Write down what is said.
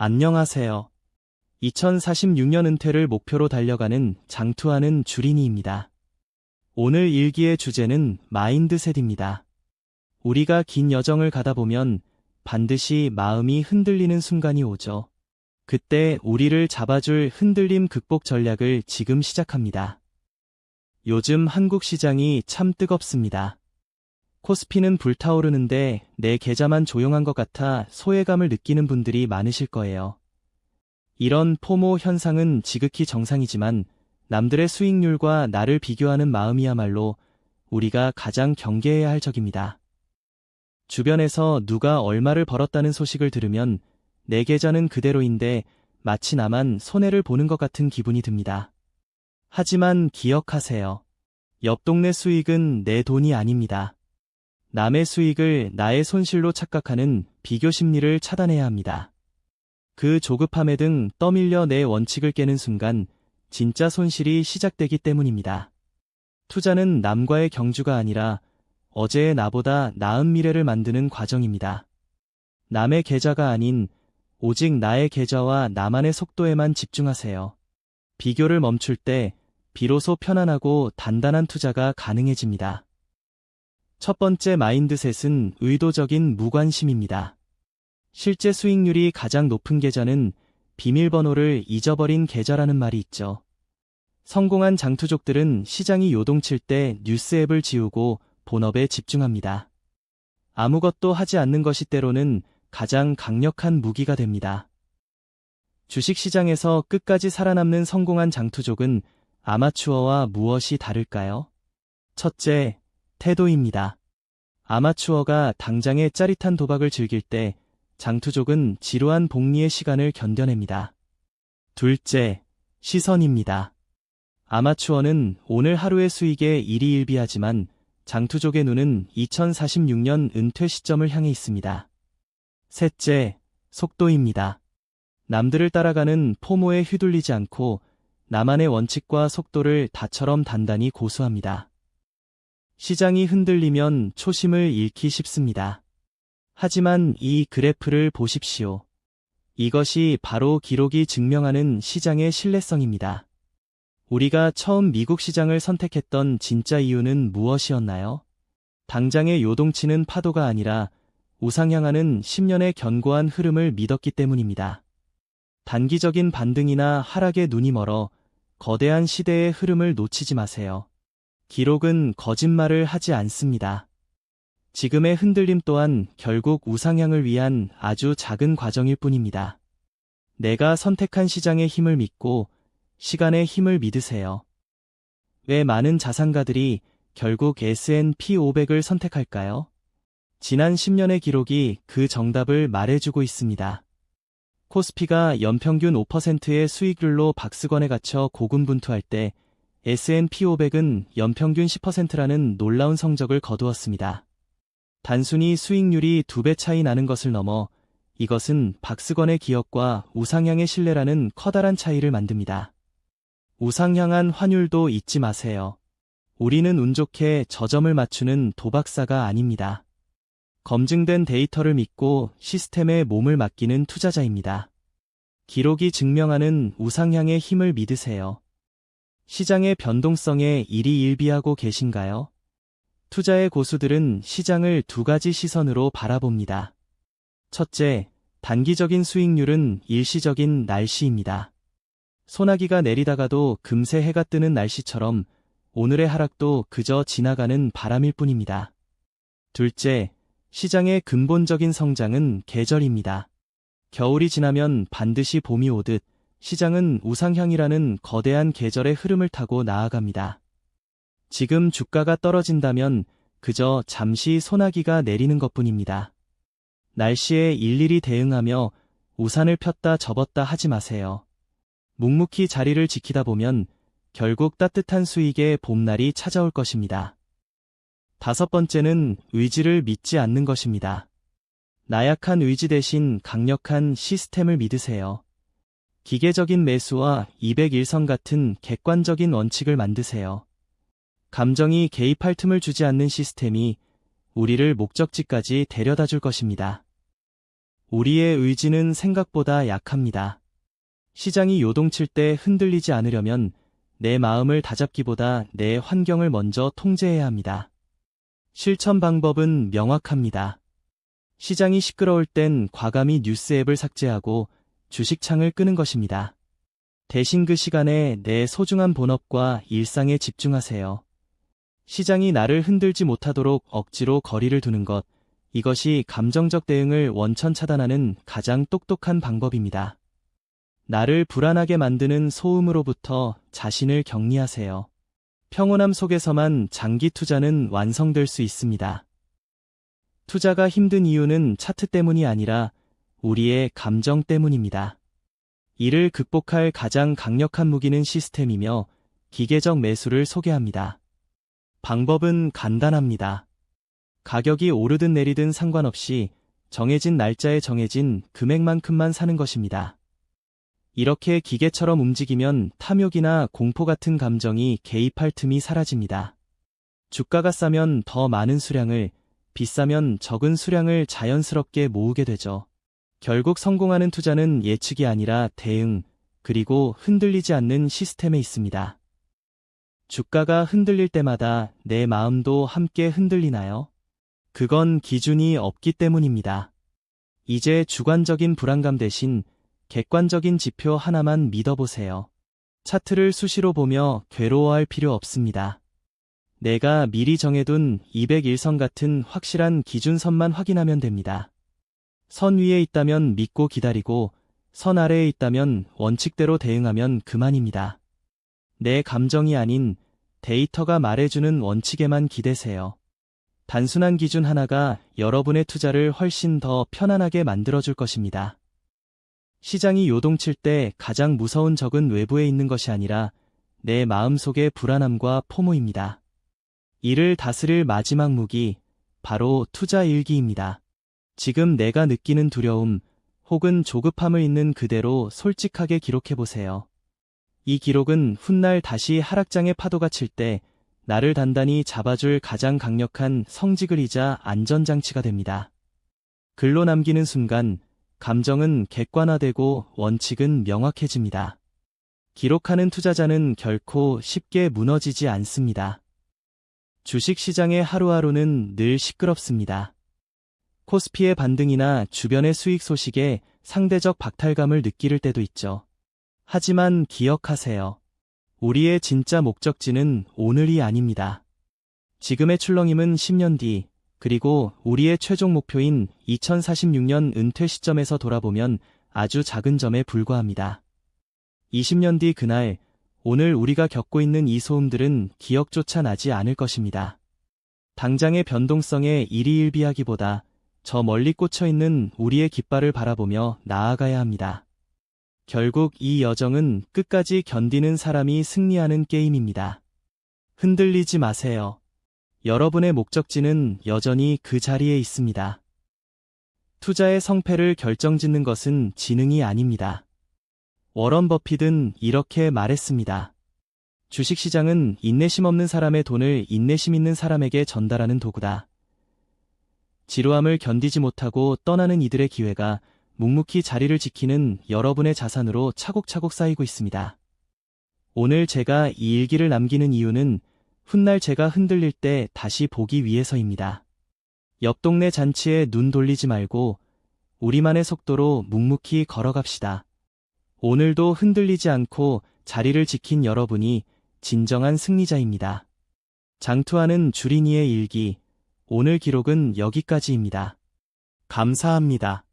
안녕하세요. 2046년 은퇴를 목표로 달려가는 장투하는 주린이입니다. 오늘 일기의 주제는 마인드셋입니다. 우리가 긴 여정을 가다 보면 반드시 마음이 흔들리는 순간이 오죠. 그때 우리를 잡아줄 흔들림 극복 전략을 지금 시작합니다. 요즘 한국 시장이 참 뜨겁습니다. 코스피는 불타오르는데 내 계좌만 조용한 것 같아 소외감을 느끼는 분들이 많으실 거예요. 이런 포모 현상은 지극히 정상이지만 남들의 수익률과 나를 비교하는 마음이야말로 우리가 가장 경계해야 할 적입니다. 주변에서 누가 얼마를 벌었다는 소식을 들으면 내 계좌는 그대로인데 마치 나만 손해를 보는 것 같은 기분이 듭니다. 하지만 기억하세요. 옆 동네 수익은 내 돈이 아닙니다. 남의 수익을 나의 손실로 착각하는 비교 심리를 차단해야 합니다. 그 조급함에 등 떠밀려 내 원칙을 깨는 순간 진짜 손실이 시작되기 때문입니다. 투자는 남과의 경주가 아니라 어제의 나보다 나은 미래를 만드는 과정입니다. 남의 계좌가 아닌 오직 나의 계좌와 나만의 속도에만 집중하세요. 비교를 멈출 때 비로소 편안하고 단단한 투자가 가능해집니다. 첫 번째 마인드셋은 의도적인 무관심입니다. 실제 수익률이 가장 높은 계좌는 비밀번호를 잊어버린 계좌라는 말이 있죠. 성공한 장투족들은 시장이 요동칠 때 뉴스 앱을 지우고 본업에 집중합니다. 아무것도 하지 않는 것이 때로는 가장 강력한 무기가 됩니다. 주식시장에서 끝까지 살아남는 성공한 장투족은 아마추어와 무엇이 다를까요? 첫째, 태도입니다. 아마추어가 당장의 짜릿한 도박을 즐길 때 장투족은 지루한 복리의 시간을 견뎌냅니다. 둘째, 시선입니다. 아마추어는 오늘 하루의 수익에 일희일비하지만 장투족의 눈은 2046년 은퇴 시점을 향해 있습니다. 셋째, 속도입니다. 남들을 따라가는 포모에 휘둘리지 않고 나만의 원칙과 속도를 다처럼 단단히 고수합니다. 시장이 흔들리면 초심을 잃기 쉽습니다. 하지만 이 그래프를 보십시오. 이것이 바로 기록이 증명하는 시장의 신뢰성입니다. 우리가 처음 미국 시장을 선택했던 진짜 이유는 무엇이었나요? 당장의 요동치는 파도가 아니라 우상향하는 10년의 견고한 흐름을 믿었기 때문입니다. 단기적인 반등이나 하락에 눈이 멀어 거대한 시대의 흐름을 놓치지 마세요. 기록은 거짓말을 하지 않습니다. 지금의 흔들림 또한 결국 우상향을 위한 아주 작은 과정일 뿐입니다. 내가 선택한 시장의 힘을 믿고 시간의 힘을 믿으세요. 왜 많은 자산가들이 결국 S&P 500을 선택할까요? 지난 10년의 기록이 그 정답을 말해주고 있습니다. 코스피가 연평균 5%의 수익률로 박스권에 갇혀 고군분투할 때 S&P 500은 연평균 10%라는 놀라운 성적을 거두었습니다. 단순히 수익률이 2배 차이 나는 것을 넘어 이것은 박스권의 기업과 우상향의 신뢰라는 커다란 차이를 만듭니다. 우상향한 환율도 잊지 마세요. 우리는 운 좋게 저점을 맞추는 도박사가 아닙니다. 검증된 데이터를 믿고 시스템에 몸을 맡기는 투자자입니다. 기록이 증명하는 우상향의 힘을 믿으세요. 시장의 변동성에 일희일비하고 계신가요? 투자의 고수들은 시장을 두 가지 시선으로 바라봅니다. 첫째, 단기적인 수익률은 일시적인 날씨입니다. 소나기가 내리다가도 금세 해가 뜨는 날씨처럼 오늘의 하락도 그저 지나가는 바람일 뿐입니다. 둘째, 시장의 근본적인 성장은 계절입니다. 겨울이 지나면 반드시 봄이 오듯 시장은 우상향이라는 거대한 계절의 흐름을 타고 나아갑니다. 지금 주가가 떨어진다면 그저 잠시 소나기가 내리는 것뿐입니다. 날씨에 일일이 대응하며 우산을 폈다 접었다 하지 마세요. 묵묵히 자리를 지키다 보면 결국 따뜻한 수익의 봄날이 찾아올 것입니다. 다섯 번째는 의지를 믿지 않는 것입니다. 나약한 의지 대신 강력한 시스템을 믿으세요. 기계적인 매수와 201선 같은 객관적인 원칙을 만드세요. 감정이 개입할 틈을 주지 않는 시스템이 우리를 목적지까지 데려다 줄 것입니다. 우리의 의지는 생각보다 약합니다. 시장이 요동칠 때 흔들리지 않으려면 내 마음을 다잡기보다 내 환경을 먼저 통제해야 합니다. 실천 방법은 명확합니다. 시장이 시끄러울 땐 과감히 뉴스 앱을 삭제하고 주식창을 끄는 것입니다. 대신 그 시간에 내 소중한 본업과 일상에 집중하세요. 시장이 나를 흔들지 못하도록 억지로 거리를 두는 것, 이것이 감정적 대응을 원천 차단하는 가장 똑똑한 방법입니다. 나를 불안하게 만드는 소음으로부터 자신을 격리하세요. 평온함 속에서만 장기 투자는 완성될 수 있습니다. 투자가 힘든 이유는 차트 때문이 아니라 우리의 감정 때문입니다. 이를 극복할 가장 강력한 무기는 시스템이며 기계적 매수를 소개합니다. 방법은 간단합니다. 가격이 오르든 내리든 상관없이 정해진 날짜에 정해진 금액만큼만 사는 것입니다. 이렇게 기계처럼 움직이면 탐욕이나 공포 같은 감정이 개입할 틈이 사라집니다. 주가가 싸면 더 많은 수량을, 비싸면 적은 수량을 자연스럽게 모으게 되죠. 결국 성공하는 투자는 예측이 아니라 대응, 그리고 흔들리지 않는 시스템에 있습니다. 주가가 흔들릴 때마다 내 마음도 함께 흔들리나요? 그건 기준이 없기 때문입니다. 이제 주관적인 불안감 대신 객관적인 지표 하나만 믿어보세요. 차트를 수시로 보며 괴로워할 필요 없습니다. 내가 미리 정해둔 201선 같은 확실한 기준선만 확인하면 됩니다. 선 위에 있다면 믿고 기다리고 선 아래에 있다면 원칙대로 대응하면 그만입니다. 내 감정이 아닌 데이터가 말해주는 원칙에만 기대세요. 단순한 기준 하나가 여러분의 투자를 훨씬 더 편안하게 만들어줄 것입니다. 시장이 요동칠 때 가장 무서운 적은 외부에 있는 것이 아니라 내 마음속의 불안함과 포모입니다. 이를 다스릴 마지막 무기, 바로 투자 일기입니다. 지금 내가 느끼는 두려움 혹은 조급함을 있는 그대로 솔직하게 기록해보세요. 이 기록은 훗날 다시 하락장의 파도가 칠 때 나를 단단히 잡아줄 가장 강력한 성지글이자 안전장치가 됩니다. 글로 남기는 순간 감정은 객관화되고 원칙은 명확해집니다. 기록하는 투자자는 결코 쉽게 무너지지 않습니다. 주식시장의 하루하루는 늘 시끄럽습니다. 코스피의 반등이나 주변의 수익 소식에 상대적 박탈감을 느낄 때도 있죠. 하지만 기억하세요. 우리의 진짜 목적지는 오늘이 아닙니다. 지금의 출렁임은 10년 뒤, 그리고 우리의 최종 목표인 2046년 은퇴 시점에서 돌아보면 아주 작은 점에 불과합니다. 20년 뒤 그날, 오늘 우리가 겪고 있는 이 소음들은 기억조차 나지 않을 것입니다. 당장의 변동성에 일희일비하기보다 저 멀리 꽂혀있는 우리의 깃발을 바라보며 나아가야 합니다. 결국 이 여정은 끝까지 견디는 사람이 승리하는 게임입니다. 흔들리지 마세요. 여러분의 목적지는 여전히 그 자리에 있습니다. 투자의 성패를 결정짓는 것은 지능이 아닙니다. 워런 버핏은 이렇게 말했습니다. 주식시장은 인내심 없는 사람의 돈을 인내심 있는 사람에게 전달하는 도구다. 지루함을 견디지 못하고 떠나는 이들의 기회가 묵묵히 자리를 지키는 여러분의 자산으로 차곡차곡 쌓이고 있습니다. 오늘 제가 이 일기를 남기는 이유는 훗날 제가 흔들릴 때 다시 보기 위해서입니다. 옆 동네 잔치에 눈 돌리지 말고 우리만의 속도로 묵묵히 걸어갑시다. 오늘도 흔들리지 않고 자리를 지킨 여러분이 진정한 승리자입니다. 장투하는 주린이의 일기, 오늘 기록은 여기까지입니다. 감사합니다.